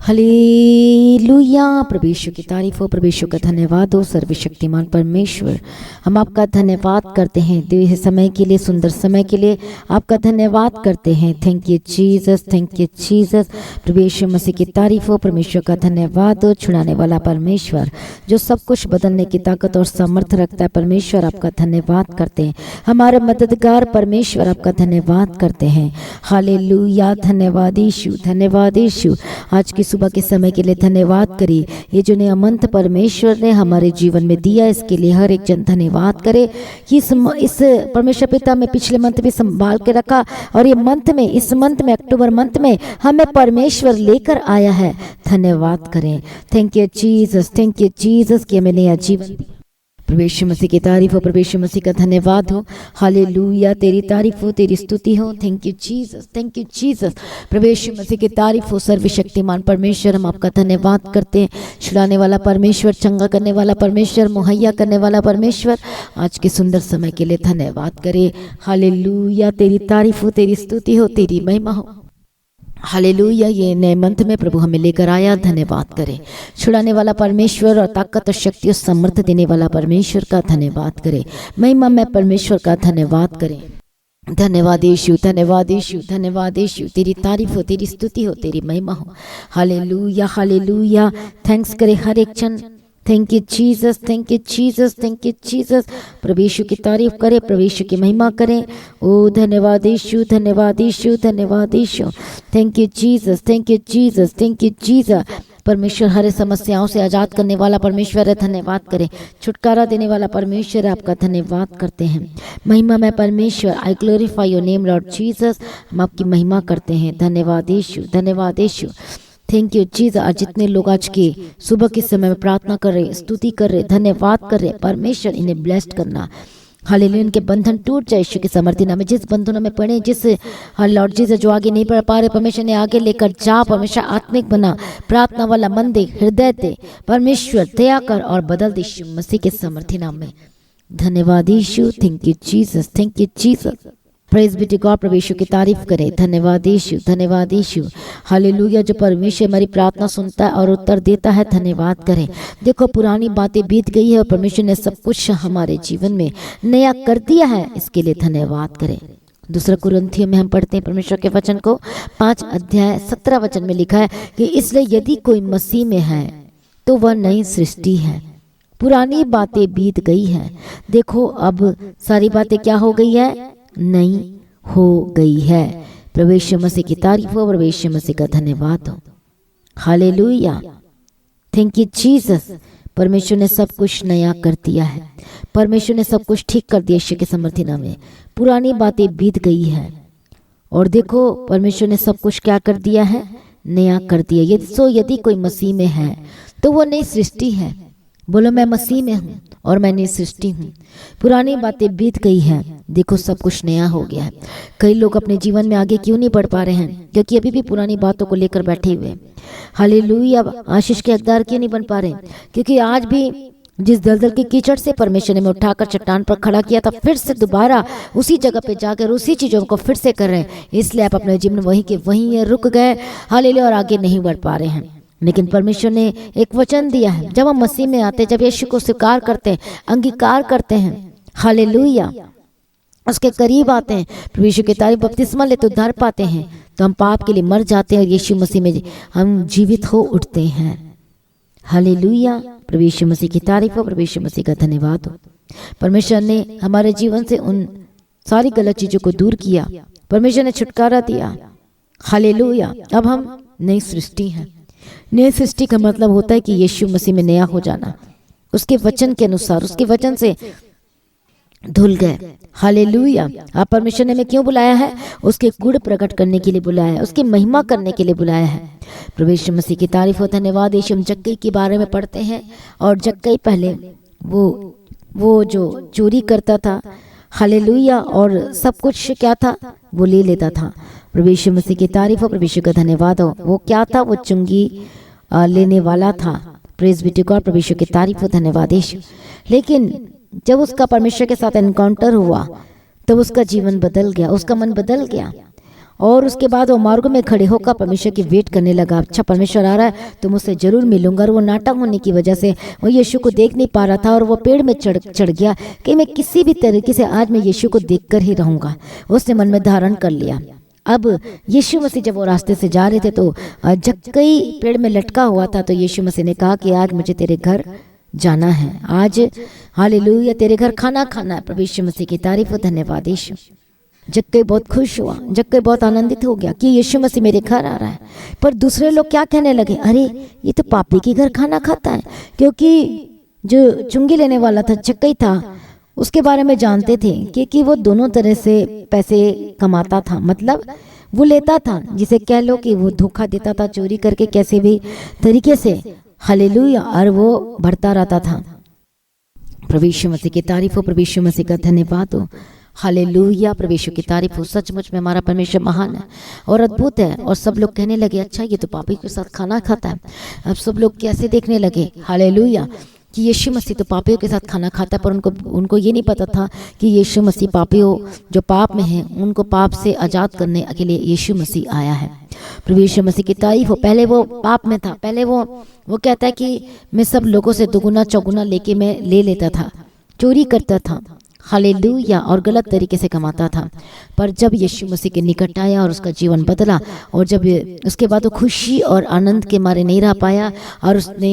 Hallelujah. प्रभु यीशु की तारीफ हो, प्रभु यीशु का धन्यवाद हो। सर्वशक्तिमान परमेश्वर, हम आपका धन्यवाद करते हैं दिव्य समय के लिए, सुंदर समय के लिए आपका धन्यवाद करते हैं। Thank you Jesus, thank you Jesus. प्रभु यीशु मसीह की तारीफ हो, परमेश्वर का धन्यवाद हो। छुड़ाने वाला परमेश्वर जो सब कुछ बदलने की ताकत और सामर्थ्य रखता है, परमेश्वर आपका धन्यवाद करते हैं। हमारे मददगार परमेश्वर आपका धन्यवाद करते हैं। हालेलुया। धन्यवाद यीशु, धन्यवाद यीशु। आज की सुबह के समय के लिए धन्यवाद करिए। ये जो नया मंथ परमेश्वर ने हमारे जीवन में दिया, इसके लिए हर एक जन धन्यवाद करे कि इस परमेश्वर पिता में पिछले मंथ भी संभाल के रखा, और ये मंथ में, इस मंथ में, अक्टूबर मंथ में हमें परमेश्वर लेकर आया है। धन्यवाद करें। Thank you Jesus, thank you Jesus कि हमें नया जीवन। प्रभु यीशु मसीह की तारीफ हो, प्रभु यीशु मसीह का धन्यवाद हो। हालेलुया। तेरी तारीफ हो, तेरी स्तुति हो। Thank you Jesus, thank you Jesus. प्रभु यीशु मसीह की तारीफ हो। सर्वशक्तिमान परमेश्वर, हम आपका धन्यवाद करते हैं। छुड़ाने वाला परमेश्वर, चंगा करने वाला परमेश्वर, मुहैया करने वाला परमेश्वर, आज के सुंदर समय के लिए धन्यवाद करे। हालेलुया। तेरी तारीफ हो, तेरी स्तुति हो, तेरी महिमा हो। हालेलुया। ये नए मंथ में प्रभु हमें लेकर आया, धन्यवाद करें। छुड़ाने वाला परमेश्वर और ताकत और शक्ति और समर्थ देने वाला परमेश्वर का धन्यवाद करें। महिमा में परमेश्वर का धन्यवाद करें। धन्यवाद यीशु, धन्यवाद यीशु, धन्यवाद यीशु। तेरी तारीफ हो, तेरी स्तुति हो, तेरी महिमा हो। Hallelujah, hallelujah. थैंक्स करें हर एक जन। Thank you Jesus, thank you Jesus, thank you Jesus. प्रभु यीशु की तारीफ करें, प्रभु यीशु की महिमा करें। ओ धन्यवाद यीशु, धन्यवाद यीशु, धन्यवाद Yeshu. Thank you Jesus, thank you Jesus, thank you Jesus. परमेश्वर हर समस्याओं से आज़ाद करने वाला परमेश्वर है, धन्यवाद करें। छुटकारा देने वाला परमेश्वर है, आपका धन्यवाद करते हैं। महिमा में परमेश्वर, I glorify your name Lord Jesus. हम आपकी महिमा करते हैं। धन्यवाद यीशु, धन्यवाद यीशु। Thank you Jesus. आज जितने लोग आज के सुबह के समय में प्रार्थना कर रहे, स्तुति कर रहे, धन्यवाद कर रहे, परमेश्वर इन्हें ब्लेस्ड करना। हालेलुया। इनके बंधन टूट जाए यीशु के समर्थी नाम में। जिस बंधनों में पड़े, जिस लॉर्ड जीसस जो आगे नहीं बढ़ पा रहे, परमेश्वर ने आगे लेकर जा। परमेश्वर आत्मिक बना, प्रार्थना वाला मन दे, हृदय दे। परमेश्वर दया कर और बदल दे यीशु मसीह के समर्थी नाम में। धन्यवाद Yeshu. Thank you Jesus, thank you Jesus. Praise be to God. प्रभु यीशु की तारीफ करें। धन्यवाद यीशु, धन्यवाद यीशु। हालेलुया। जो परमेश्वर हमारी प्रार्थना सुनता है और उत्तर देता है, धन्यवाद करें। देखो, पुरानी बातें बीत गई है और परमेश्वर ने सब कुछ हमारे जीवन में नया कर दिया है, इसके लिए धन्यवाद करें। दूसरा कुरिन्थियों में हम पढ़ते हैं परमेश्वर के वचन को, 5 अध्याय 17 वचन में लिखा है कि इसलिए यदि कोई मसीह में है तो वह नई सृष्टि है, पुरानी बातें बीत गई है। देखो, अब सारी बातें क्या हो गई है? नहीं हो गई है। प्रभु यीशु मसीह की तारीफ हो, प्रभु यीशु मसीह का धन्यवाद हो। हालेलुया। Thank you Jesus. परमेश्वर ने सब कुछ नया कर दिया है। परमेश्वर ने सब कुछ ठीक कर दिया यीशु के समर्थी नाम में। पुरानी बातें बीत गई है और देखो, परमेश्वर ने सब कुछ क्या कर दिया है? नया कर दिया। यदि कोई मसीह में है तो वो नई सृष्टि है। बोलो, मैं मसीह में हूँ और मैं नई सृष्टि हूँ। पुरानी बातें बीत गई हैं, देखो सब कुछ नया हो गया है। कई लोग अपने जीवन में आगे क्यों नहीं बढ़ पा रहे हैं? क्योंकि अभी भी पुरानी बातों को लेकर बैठे हुए हैं। हालेलुया। आशीष के हकदार क्यों नहीं बन पा रहे? क्योंकि आज भी जिस दलदल के कीचड़ से परमेश्वर ने उठाकर चट्टान पर खड़ा किया था, फिर से दोबारा उसी जगह पे जाकर उसी चीजों को फिर से कर रहे हैं। इसलिए आप अपने जीवन वहीं के वहीं रुक गए। हालेलुया। और आगे नहीं बढ़ पा रहे हैं। लेकिन परमेश्वर ने एक वचन दिया है, जब हम मसीह में आते हैं, जब यीशु को स्वीकार करते हैं, अंगीकार करते हैं, हालेलुया, उसके करीब आते हैं, प्रभु यीशु की तारीफ, बपतिस्मा ले तो उद्धार पाते हैं, तो हम पाप के लिए मर जाते हैं और यीशु मसीह में हम जीवित हो उठते हैं। हालेलुया। प्रभु यीशु मसीह की तारीफ हो, प्रभु यीशु मसीह का धन्यवाद हो। परमेश्वर ने हमारे जीवन से उन सारी गलत चीजों को दूर किया। परमेश्वर ने छुटकारा दिया। हालेलुया। अब हम नई सृष्टि हैं। नई सृष्टि का मतलब होता है कि यीशु मसीह में नया हो जाना, उसके वचन के अनुसार, उसके वचन से धुल गए। हालेलुया। आप परमेश्वर ने हमें क्यों बुलाया है? उसके गुण प्रकट करने के लिए बुलाया है, उसकी महिमा करने के लिए बुलाया है। प्रभु यीशु मसीह की तारीफ हो। धन्यवाद यीशु। हम जक्कई के बारे में पढ़ते हैं और जक्कई पहले वो जो चोरी करता था, हालेलुया, और सब कुछ क्या था? वो ले लेता था। प्रभु यीशु मसीह की तारीफ हो, प्रभु यीशु का धन्यवाद हो। वो क्या था? वो चुंगी लेने वाला था। Praise be to God. प्रभु यीशु की तारीफ हो, धन्यवाद यीशु। लेकिन जब उसका परमेश्वर के साथ एनकाउंटर हुआ तब उसका जीवन बदल गया, उसका मन बदल गया और उसके बाद वो मार्ग में खड़े होकर परमेश्वर की वेट करने लगा। अच्छा परमेश्वर आ रहा है तो मुझसे जरूर मिलूंगा। और वो नाटक होने की वजह से वो यीशु को देख नहीं पा रहा था और वो पेड़ में चढ़ गया कि मैं किसी भी तरीके से आज मैं यीशु को देखकर ही रहूंगा। उसने मन में धारण कर लिया। अब यीशु मसीह जब वो रास्ते से जा रहे थे तो जक्कई पेड़ में लटका हुआ था। तो यीशु मसीह ने कहा कि आज मुझे तेरे घर जाना है, आज हालेलुया तेरे घर खाना खाना है। प्रभु यीशु मसीह की तारीफ और धन्यवाद। यीशु जक्कई बहुत खुश हुआ, जक्कई बहुत आनंदित हो गया कि यीशु मसीह मेरे घर आ रहा है। पर दूसरे लोग क्या कहने लगे, अरे ये तो पापी के घर खाना खाता है, क्योंकि जो चुंगी लेने वाला था जक्कई था उसके बारे में जानते थे कि वो दोनों तरह से पैसे कमाता था। मतलब वो लेता था, जिसे कह लो कि वो धोखा देता था, चोरी करके कैसे भी तरीके से हालेलुया, और वो बढ़ता रहता था। प्रभु यीशु मसीह की तारीफ हो, प्रभु यीशु मसीह का धन्यवाद हो, हालेलुया, प्रभु यीशु की तारीफ हो। सचमुच में हमारा परमेश्वर महान है और अद्भुत है। और सब लोग कहने लगे अच्छा ये तो पापी के साथ खाना खाता है। अब सब लोग कैसे देखने लगे हालेलुया कि यीशु मसीह तो पापियों के साथ खाना खाता है। पर उनको ये नहीं पता था कि यीशु मसीह पापियों जो पाप में हैं उनको पाप से आज़ाद करने के लिए यीशु मसीह आया है। प्रभु यीशु मसीह की तारीफ हो। पहले वो पाप में था, पहले वो कहता है कि मैं सब लोगों से दुगुना चौगुना लेके मैं ले लेता था, चोरी करता था हालेलुया, और गलत तरीके से कमाता था। पर जब यीशु मसीह के निकट आया और उसका जीवन बदला, और जब उसके बाद वो खुशी और आनंद के मारे नहीं रह पाया और उसने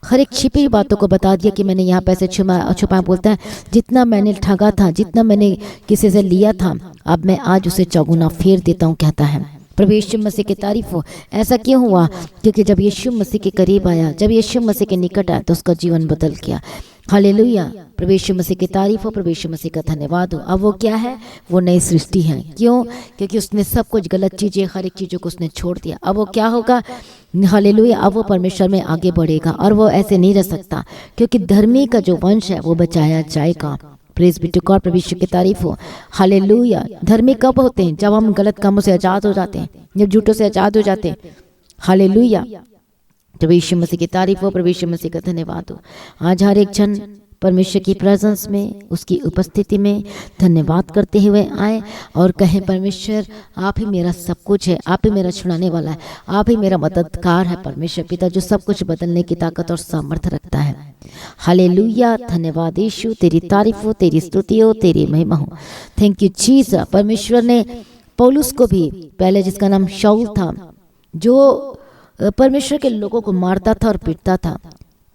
हर एक छिपी बातों को बता दिया कि मैंने यहाँ पैसे छुपाया। बोलता है जितना मैंने ठगा था, जितना मैंने किसी से लिया था, अब मैं आज उसे चौगुना फेर देता हूँ, कहता है। प्रभु यीशु मसीह की तारीफ हो। ऐसा क्यों हुआ? क्योंकि जब यीशु मसीह के करीब आया, जब यीशु मसीह के निकट आया तो उसका जीवन बदल गया। हालेलुया, प्रभु यीशु मसीह की तारीफ हो, प्रभु यीशु मसीह का धन्यवाद हो। अब वो क्या है? वो नई सृष्टि है। क्यों? क्योंकि उसने सब कुछ गलत चीज़ें, हर एक चीज़ों को उसने छोड़ दिया। अब वो क्या होगा? हालेलुया, अब वो परमेश्वर में आगे बढ़ेगा और वो ऐसे नहीं रह सकता, क्योंकि धर्मी का जो वंश है वो बचाया जाएगा। प्रेज बी टू गॉड, प्रभु यीशु की तारीफ हो। हालेलुया। धर्मी कब होते हैं? जब हम गलत कामों से आज़ाद हो जाते हैं, जब झूठों से आज़ाद हो जाते हैं। हालेलुया, प्रभु यीशु मसीह की तारीफ हो, प्रभु यीशु मसीह का धन्यवाद हो। आज हर एक जन परमेश्वर की प्रेजेंस में, उसकी उपस्थिति में धन्यवाद करते हुए आए और कहें परमेश्वर आप ही मेरा सब कुछ है, आप ही मेरा छुड़ाने वाला है, आप ही मेरा मददगार है। परमेश्वर पिता जो सब कुछ बदलने की ताकत और सामर्थ्य रखता है। हालेलुया, धन्यवाद यीशु, तेरी तारीफ हो, तेरी स्तुति हो, तेरी महिमा हो। Thank you Jesus. परमेश्वर ने पौलुस को भी, पहले जिसका नाम शाऊल था, जो परमेश्वर के लोगों को मारता था और पीटता था,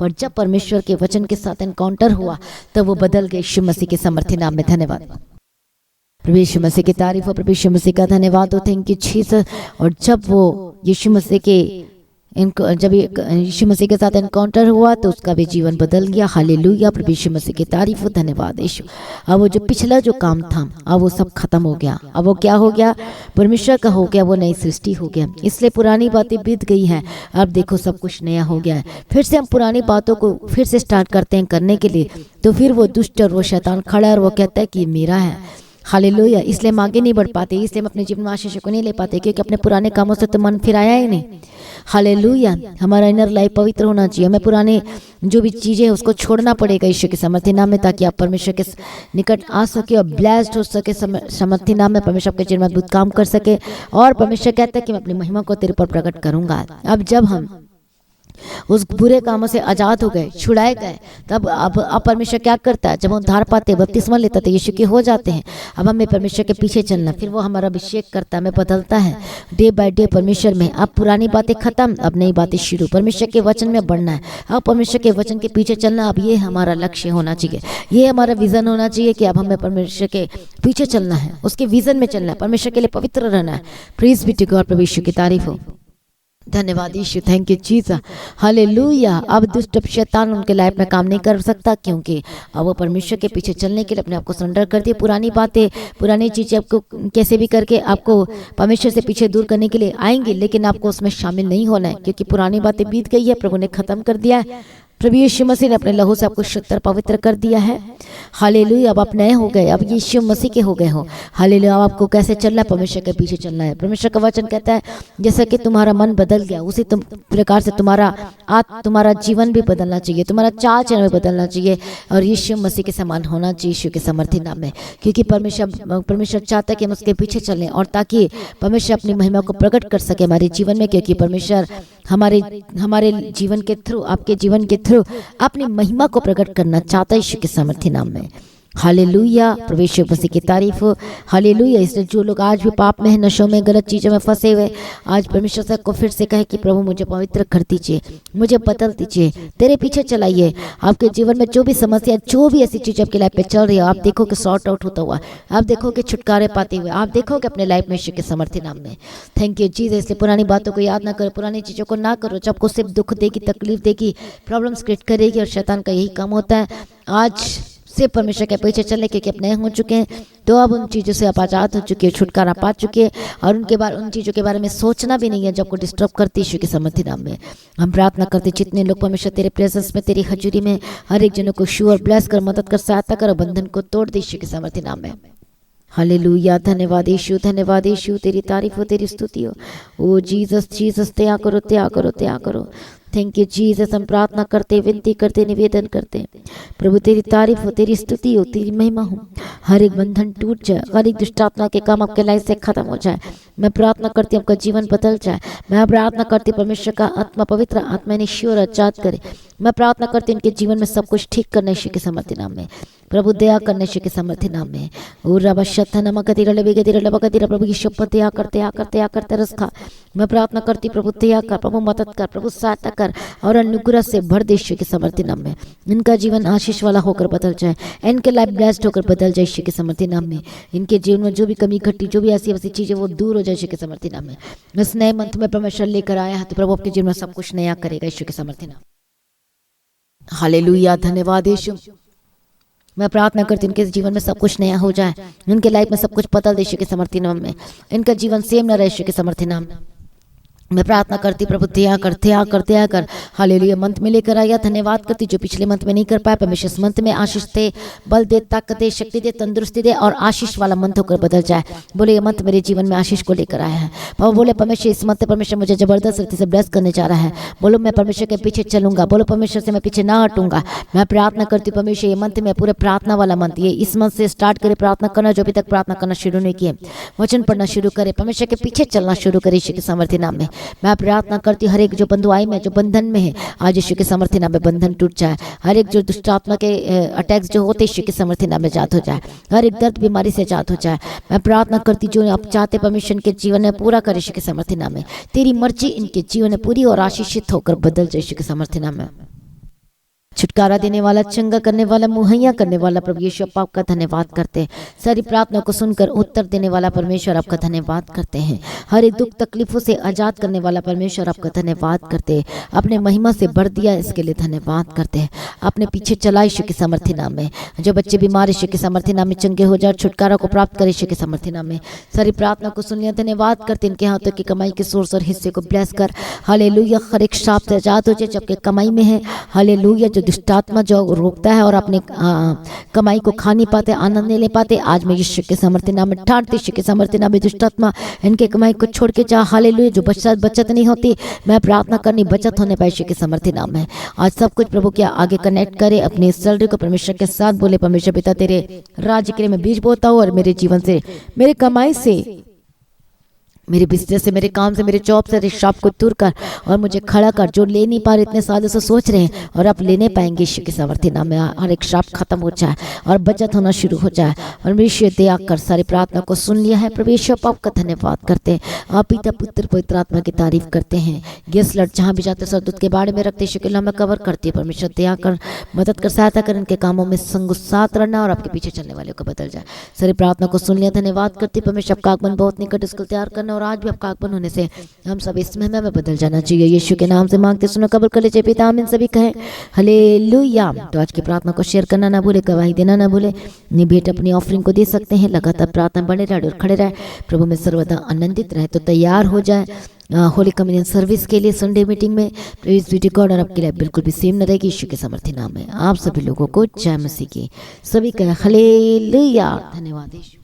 पर जब परमेश्वर के वचन के साथ एनकाउंटर हुआ तब वो बदल गए यीशु मसीह के समर्थी नाम में। धन्यवाद प्रभु यीशु मसीह की तारीफ हो, प्रभु यीशु मसीह का धन्यवाद हो। Thank you Jesus. और जब वो यीशु मसीह के जब यीशु मसीह के साथ एनकाउंटर हुआ तो उसका भी जीवन बदल गया। हालेलुया, प्रभु यीशु मसीह की तारीफ हो, धन्यवाद यीशु। अब वो जो पिछला जो काम था अब वो सब खत्म हो गया। अब वो क्या हो गया? परमेश्वर का हो गया, वो नई सृष्टि हो गया। इसलिए पुरानी बातें बीत गई हैं, अब देखो सब कुछ नया हो गया है। फिर से हम पुरानी बातों को फिर से स्टार्ट करते हैं करने के लिए, तो फिर वो दुष्ट और वो शैतान खड़ा है और वो कहता है कि मेरा है। हालेलुया, इसलिए हम आगे नहीं बढ़ पाते, इसलिए हम अपने जीवन में आशीष को नहीं ले पाते, क्योंकि अपने पुराने कामों से तो मन फिर आया ही नहीं। हालेलुया, हमारा इनर लाइफ पवित्र होना चाहिए। हमें पुराने जो भी चीज़ें हैं उसको छोड़ना पड़ेगा ईश्वर के समर्थी नाम में, ताकि आप परमेश्वर के निकट आ सके और ब्लेस्ड हो सके। समर्थी नाम में परमेश्वर आपके जीवन में अद्भुत काम कर सके। और परमेश्वर कहता है कि मैं अपनी महिमा को तेरे पर प्रकट करूंगा। अब जब हम उस बुरे कामों से आजाद हो गए, छुड़ाए गए, तब अब परमेश्वर क्या करता है? जब हम उद्धार पाते, बपतिस्मा लेते तो यीशु के हो जाते हैं। अब हमें परमेश्वर के पीछे चलना, फिर वो हमारा अभिषेक करता है, हमें बदलता है डे बाय डे परमेश्वर में। अब पुरानी बातें खत्म, अब नई बातें शुरू। परमेश्वर के वचन में बढ़ना है, अब परमेश्वर के वचन के पीछे चलना। अब ये हमारा लक्ष्य होना चाहिए, ये हमारा विजन होना चाहिए कि अब हमें परमेश्वर के पीछे चलना है, उसके विजन में चलना है, परमेश्वर के लिए पवित्र रहना है। प्रेज बी टू गॉड, प्रभु यीशु की तारीफ हो, धन्यवाद Yeshu. Thank you Jesus. Hallelujah. अब दुष्ट शैतान उनके लाइफ में काम नहीं कर सकता, क्योंकि अब वो परमेश्वर के पीछे चलने के लिए अपने आप को सरेंडर कर दिए। पुरानी बातें, पुरानी चीज़ें आपको कैसे भी करके आपको परमेश्वर से पीछे दूर करने के लिए आएंगी, लेकिन आपको उसमें शामिल नहीं होना है, क्योंकि पुरानी बातें बीत गई है, प्रभु ने खत्म कर दिया है। प्रभु यीशु मसीह ने अपने लहू से आपको शुद्ध और पवित्र कर दिया है। हालेलुया, अब आप नए हो गए, अब यीशु मसीह के हो गए हो। हालेलुया, अब आपको कैसे चलना है? परमेश्वर के पीछे चलना है। परमेश्वर का वचन कहता है जैसा कि तुम्हारा मन बदल गया उसी प्रकार से तुम्हारा जीवन भी बदलना चाहिए, तुम्हारा चाल चलन भी बदलना चाहिए और यीशु मसीह के समान होना चाहिए यीशु के समर्थी नाम में। क्योंकि परमेश्वर चाहता है कि हम उसके पीछे चलें और ताकि परमेश्वर अपनी महिमा को प्रकट कर सके हमारे जीवन में। क्योंकि परमेश्वर हमारे जीवन के थ्रू, आपके जीवन के थ्रू अपनी महिमा को प्रकट करना चाहता है यीशु के सामर्थ्य नाम में। हालेलुया, प्रभु यीशु मसीह की तारीफ हो। हालेलुया। इसलिए जो लोग आज भी पाप में, नशों में, गलत चीज़ों में फंसे हुए, आज परमेश्वर से को फिर से कहे कि प्रभु मुझे पवित्र कर दीजिए, मुझे बदल दीजिए, तेरे पीछे चलाइए। आपके जीवन में जो भी समस्या, जो भी ऐसी चीज़ आपकी लाइफ पे चल रही है, आप देखो कि सॉर्ट आउट होता हुआ, आप देखो कि छुटकारे पाते हुए, आप देखो कि अपने लाइफ में यीशु के सामर्थ्य नाम में। Thank you Jesus. इसलिए पुरानी बातों को याद ना करो, पुरानी चीज़ों को ना करो जो आपको सिर्फ दुख देगी, तकलीफ देगी, प्रॉब्लम्स क्रिएट करेगी। और शैतान का यही काम होता है। आज से परमेश्वर के पीछे चले क्योंकि आप नए हो चुके हैं, तो अब उन चीज़ों से आप आज़ाद हो चुके हैं, छुटकारा पा चुके हैं और उन चीज़ों के बारे में सोचना भी नहीं है जो आपको डिस्टर्ब करती यीशु के सामर्थ्य नाम में। हम प्रार्थना करते जितने लोग परमेश्वर तेरे प्रेजेंस में, तेरी हजूरी में, हर एक जनों को छू और ब्लेस कर, मदद कर, सहायता कर, बंधन को तोड़ दे यीशु के सामर्थ्य नाम में। हालेलुया। धन्यवाद यीशु, धन्यवाद यीशु, तेरी तारीफ हो, तेरी स्तुति हो। ओ जीसस, जीसस त्या करो, त्या करो, त्या करो। Thank you Jesus. हम प्रार्थना करते, विनती करते, निवेदन करते प्रभु तेरी तारीफ हो, तेरी स्तुति हो, तेरी महिमा हो। हर एक बंधन टूट जाए, हर एक दुष्ट आत्मा के काम आपके लाइफ से खत्म हो जाए। मैं प्रार्थना करती हूँ आपका जीवन बदल जाए। मैं प्रार्थना करती परमेश्वर का आत्मा, पवित्र आत्मा ने ईश्वर आजाद करे। मैं प्रार्थना करती इनके जीवन में सब कुछ ठीक करने यीशु के सामर्थ्य नाम में। प्रभु दया करने यीशु के सामर्थ्य नाम में। और रब शत्था नमक गतिरा लबे गतिरा लब गतिरा प्रभु यीशु पर दया करते रखा। मैं प्रार्थना करती प्रभु दया कर, प्रभु मदद कर, प्रभु सहायता कर और अनुग्रह से भर दे यीशु के सामर्थ्य नाम में। इनका जीवन आशीष वाला होकर बदल जाए, इनके लाइफ ब्लेस्ड होकर बदल जाए यीशु के सामर्थ्य नाम में। इनके जीवन में जो भी कमी घटी, जो भी ऐसी वैसी चीजें वो दूर हो जाए यीशु के सामर्थ्य नाम में। इस नए मंथ में परमेश्वर लेकर आया है तो प्रभु आपके जीवन में सब कुछ नया करेगा यीशु के सामर्थ्य नाम। हालेलुया। धन्यवाद यीशु। मैं प्रार्थना करती हूँ इनके जीवन में सब कुछ नया हो जाए, उनके लाइफ में सब कुछ बदल दे यीशु के सामर्थ्य नाम में। इनका जीवन सेम न रहे यीशु के सामर्थ्य नाम में। मैं प्रार्थना करती प्रभु दया कर। हालेलुया। मंथ में लेकर आया, धन्यवाद करती जो पिछले मंथ में नहीं कर पाया। परमेश्वर इस मंथ में आशीष दे, बल दे, ताकत दे, शक्ति दे, तंदुरुस्ती दे और आशीष वाला मंथ होकर बदल जाए। बोले ये मंथ मेरे जीवन में आशीष को लेकर आया है। पापा बोले परमेश्वर इस मंथ परमेश्वर मुझे जबरदस्त रीति से ब्लेस करने जा रहा है। बोलो मैं परमेश्वर के पीछे चलूंगा, बोलो परमेश्वर से मैं पीछे ना हटूंगा। मैं प्रार्थना करती परमेश्वर ये मंथ में पूरे प्रार्थना वाला मंथ, ये इस मंथ से स्टार्ट करे प्रार्थना करना, जो अभी तक प्रार्थना करना शुरू नहीं किए, वचन पढ़ना शुरू करे, परमेश्वर के पीछे चलना शुरू करे यीशु के सामर्थ्य नाम में। मैं प्रार्थना करती हर एक जो बंधुआई में, जो बंधन में है, आज यीशु के सामर्थ्य नाम में बंधन टूट जाए। हर एक जो दुष्ट आत्मा के अटैक्स जो होते यीशु के सामर्थ्य नाम में जात हो जाए। हर एक दर्द बीमारी से जात हो जाए। मैं प्रार्थना करती जो आप चाहते परमेश्वर के जीवन में पूरा करे यीशु के सामर्थ्य नाम में। तेरी मर्जी इनके जीवन में पूरी और आशीषित होकर बदल जाए यीशु के सामर्थ्य नाम में। छुटकारा देने वाला, चंगा करने वाला, मुहैया करने वाला प्रभु यीशु आपका धन्यवाद करते हैं। सारी प्रार्थना को सुनकर उत्तर देने वाला परमेश्वर आपका धन्यवाद करते हैं। हर एक दुख तकलीफों से आजाद करने वाला परमेश्वर आपका धन्यवाद करते हैं। अपने महिमा से भर दिया इसके लिए धन्यवाद करते हैं। अपने पीछे चला यीशु के सामर्थ्य नाम में। जो बच्चे बीमार यीशु के सामर्थ्य नाम में चंगे हो जाए, छुटकारा को प्राप्त करे यीशु के सामर्थ्य नाम में। सारी प्रार्थना को सुन लिया, धन्यवाद करते इनके हाथों की कमाई के सोर्स और हिस्से को ब्लेस कर। हालेलुया। हर एक श्राप से आजाद हो जाए जबकि कमाई में है। हालेलुया। जो दुष्ट आत्मा जो रोकता है और अपने कमाई को खा नहीं पाते, आनंद नहीं ले पाते, आज मैं यीशु के सामर्थ्य नाम में ठाड़ते यीशु के सामर्थ्य नाम में दुष्ट आत्मा इनके कमाई को छोड़ के जा। हालेलुया। जो बचत नहीं होती, मैं प्रार्थना करनी बचत होने पाए यीशु के सामर्थ्य नाम में। आज सब कुछ प्रभु क्या आगे कनेक्ट करे अपने सैलरी को परमेश्वर के साथ। बोले परमेश्वर पिता तेरे राज्य के लिए मैं बीज बोता हूँ और मेरे जीवन से, मेरे कमाई से, मेरे बिजनेस से, मेरे काम से, मेरे जॉब से श्राप को दूर कर और मुझे खड़ा कर। जो ले नहीं पा रहे, इतने सालों से सोच रहे हैं और आप लेने पाएंगे यीशु के सामर्थ्य नाम में। हर एक श्राप खत्म हो जाए और बचत होना शुरू हो जाए। और परमेश्वर दया कर सारी प्रार्थना को सुन लिया है। परमेश्वर आपका धन्यवाद करते हैं। आप पिता पुत्र पवित्र आत्मा की तारीफ करते हैं। गैस लट जहाँ भी जाते सरदूत के बारे में रखते यीशु के नाम में कवर करती है। परमेश्वर दया कर, मदद कर, सहायता कर, इनके कामों में संग साथ रहना और आपके पीछे चलने वाले को बदल जाए। सारी प्रार्थना को सुन लिया, धन्यवाद करती परमेश्वर। आपका आगमन बहुत निकट, इसको तैयार करना और आज भी आपका आगमन होने से हम सब इस महिमा में बदल जाना चाहिए। यीशु के नाम से मांगते सुनो, कबूल कर लीजिए पिता, आमीन। सभी कहें हालेलुया। तो आज की प्रार्थना को शेयर करना ना भूले, गवाही देना ना भूले। भेंट अपनी ऑफरिंग को दे सकते हैं। लगातार प्रार्थना बने रहे और खड़े रहे, प्रभु में सर्वदा आनंदित रहे। तो तैयार हो जाए होली कम्युनियन सर्विस के लिए संडे मीटिंग में। प्लीज बी टू गॉड और आपकी लाइफ बिल्कुल भी सेम न रहेगी। यीशु के सामर्थ्य नाम में आप सभी लोगों को जय मसीह की। सभी का हालेलुया। धन्यवाद यीशु।